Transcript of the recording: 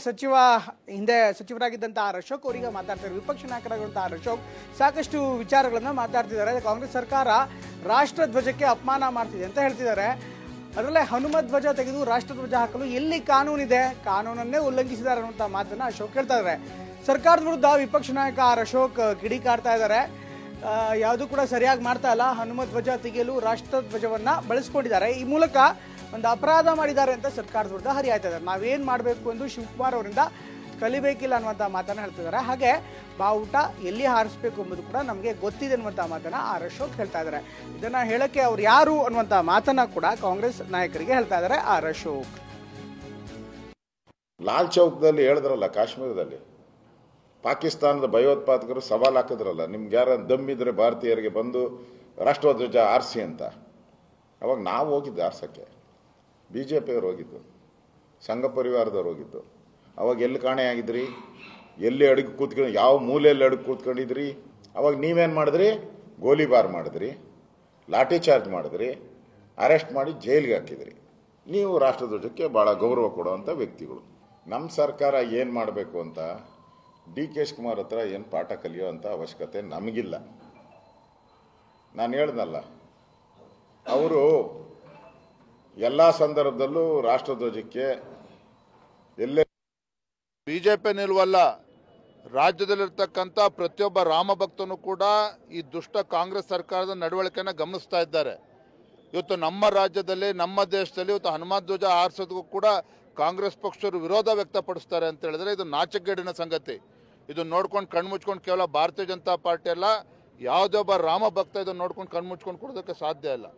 ಸಚಿವ ಹಿಂದೆ ಸಚಿವರಾಗಿದ್ದಂತಹ ಅಶೋಕ್ ಅವರಿಗೆ ಮಾತಾಡ್ತಾರೆ. ವಿಪಕ್ಷ ನಾಯಕರಾಗಿರುವಂತಹ ಅಶೋಕ್ ಸಾಕಷ್ಟು ವಿಚಾರಗಳನ್ನ ಮಾತಾಡ್ತಿದ್ದಾರೆ. ಕಾಂಗ್ರೆಸ್ ಸರ್ಕಾರ ರಾಷ್ಟ್ರ ಧ್ವಜಕ್ಕೆ ಅಪಮಾನ ಮಾಡ್ತಿದೆ ಅಂತ ಹೇಳ್ತಿದ್ದಾರೆ. ಅದರಲ್ಲೇ ಹನುಮತ್ ಧ್ವಜ ತೆಗೆದು ರಾಷ್ಟ್ರ ಧ್ವಜ ಹಾಕಲು ಎಲ್ಲಿ ಕಾನೂನಿದೆ, ಕಾನೂನನ್ನೇ ಉಲ್ಲಂಘಿಸಿದ್ದಾರೆ ಅನ್ನುವಂಥ ಮಾತನ್ನ ಅಶೋಕ್ ಹೇಳ್ತಾ ಇದ್ದಾರೆ. ಸರ್ಕಾರದ ವಿರುದ್ಧ ವಿಪಕ್ಷ ನಾಯಕ ಅಶೋಕ್ ಕಿಡಿಕಾಡ್ತಾ ಇದ್ದಾರೆ. ಯಾವುದು ಕೂಡ ಸರಿಯಾಗಿ ಮಾಡ್ತಾ ಇಲ್ಲ. ಹನುಮತ್ ಧ್ವಜ ತೆಗೆಯಲು ರಾಷ್ಟ್ರ ಧ್ವಜವನ್ನ ಬಳಸ್ಕೊಂಡಿದ್ದಾರೆ. ಈ ಮೂಲಕ ಒಂದು ಅಪರಾಧ ಮಾಡಿದ್ದಾರೆ ಅಂತ ಸರ್ಕಾರದ ವಿರುದ್ಧ ಹರಿಯಾಯ್ತಾ ಇದ್ದಾರೆ. ನಾವೇನ್ ಮಾಡಬೇಕು ಎಂದು ಶಿವಕುಮಾರ್ ಅವರಿಂದ ಕಲಿಬೇಕಿಲ್ಲ ಅನ್ನುವಂಥ ಮಾತನ್ನ ಹೇಳ್ತಿದ್ದಾರೆ. ಹಾಗೆ ಬಾವುಟ ಎಲ್ಲಿ ಹಾರಿಸಬೇಕು ಎಂಬುದು ಕೂಡ ನಮಗೆ ಗೊತ್ತಿದೆ ಅನ್ನುವಂಥ ಮಾತನ್ನ ಅಶೋಕ್ ಹೇಳ್ತಾ ಇದ್ದಾರೆ. ಇದನ್ನ ಹೇಳಕ್ಕೆ ಅವ್ರು ಯಾರು ಅನ್ನುವಂಥ ಮಾತನ್ನ ಕೂಡ ಕಾಂಗ್ರೆಸ್ ನಾಯಕರಿಗೆ ಹೇಳ್ತಾ ಇದ್ದಾರೆ ಅಶೋಕ್. ಲಾಲ್ ಚೌಕ್ದಲ್ಲಿ ಹೇಳಿದ್ರಲ್ಲ, ಕಾಶ್ಮೀರದಲ್ಲಿ ಪಾಕಿಸ್ತಾನದ ಭಯೋತ್ಪಾದಕರು ಸವಾಲು ಹಾಕಿದ್ರಲ್ಲ, ನಿಮ್ಗೆ ಯಾರ ದಮ್ಮಿದ್ರೆ ಭಾರತೀಯರಿಗೆ ಬಂದು ರಾಷ್ಟ್ರಧ್ವಜ ಆರಿಸಿ ಅಂತ. ಅವಾಗ ನಾವು ಹೋಗಿದ್ದು ಆರ್ಸಕ್ಕೆ, BJPಯವರು ಹೋಗಿದ್ದು, ಸಂಘ ಪರಿವಾರದವ್ರು ಹೋಗಿದ್ದು. ಅವಾಗ ಎಲ್ಲಿ ಕಾಣೆಯಾಗಿದ್ರಿ, ಎಲ್ಲಿ ಅಡುಗೆ ಕೂತ್ಕೊಂಡು, ಯಾವ ಮೂಲೆಯಲ್ಲಿ ಅಡುಗೆ ಕೂತ್ಕೊಂಡಿದ್ರಿ? ಅವಾಗ ನೀವೇನು ಮಾಡಿದ್ರಿ? ಗೋಲಿಬಾರ್ ಮಾಡಿದ್ರಿ, ಲಾಠಿ ಚಾರ್ಜ್ ಮಾಡಿದ್ರಿ, ಅರೆಸ್ಟ್ ಮಾಡಿ ಜೈಲಿಗೆ ಹಾಕಿದ್ರಿ. ನೀವು ರಾಷ್ಟ್ರಧ್ವಜಕ್ಕೆ ಭಾಳ ಗೌರವ ಕೊಡುವಂಥ ವ್ಯಕ್ತಿಗಳು. ನಮ್ಮ ಸರ್ಕಾರ ಏನು ಮಾಡಬೇಕು ಅಂತ DK ಶಿವಕುಮಾರ್ ಹತ್ರ ಏನು ಪಾಠ ಕಲಿಯೋ ಅಂಥ ಅವಶ್ಯಕತೆ ನಮಗಿಲ್ಲ. ನಾನು ಹೇಳ್ದಲ್ಲ, ಅವರು ಎಲ್ಲ ಸಂದರ್ಭದಲ್ಲೂ ರಾಷ್ಟ್ರಧ್ವಜಕ್ಕೆ ಎಲ್ಲೇ BJP ನಿಲ್ವಲ್ಲ, ರಾಜ್ಯದಲ್ಲಿರ್ತಕ್ಕಂಥ ಪ್ರತಿಯೊಬ್ಬ ರಾಮಭಕ್ತನು ಕೂಡ ಈ ದುಷ್ಟ ಕಾಂಗ್ರೆಸ್ ಸರ್ಕಾರದ ನಡವಳಿಕೆಯನ್ನು ಗಮನಿಸ್ತಾ ಇದ್ದಾರೆ. ಇವತ್ತು ನಮ್ಮ ರಾಜ್ಯದಲ್ಲಿ, ನಮ್ಮ ದೇಶದಲ್ಲಿ ಇವತ್ತು ಹನುಮತ್ ಧ್ವಜ ಆರಿಸೋದಕ್ಕೂ ಕೂಡ ಕಾಂಗ್ರೆಸ್ ಪಕ್ಷರು ವಿರೋಧ ವ್ಯಕ್ತಪಡಿಸ್ತಾರೆ ಅಂತ ಹೇಳಿದ್ರೆ ಇದು ನಾಚಿಕೆಗೇಡಿನ ಸಂಗತಿ. ಇದು ನೋಡ್ಕೊಂಡು ಕಣ್ಮುಚ್ಕೊಂಡು ಕೇವಲ ಭಾರತೀಯ ಜನತಾ ಪಾರ್ಟಿ ಅಲ್ಲ, ಯಾವುದೇ ಒಬ್ಬ ರಾಮ ಭಕ್ತ ಇದನ್ನು ನೋಡ್ಕೊಂಡು ಕಣ್ಮುಚ್ಕೊಂಡು ಕೊಡೋದಕ್ಕೆ ಸಾಧ್ಯ ಇಲ್ಲ.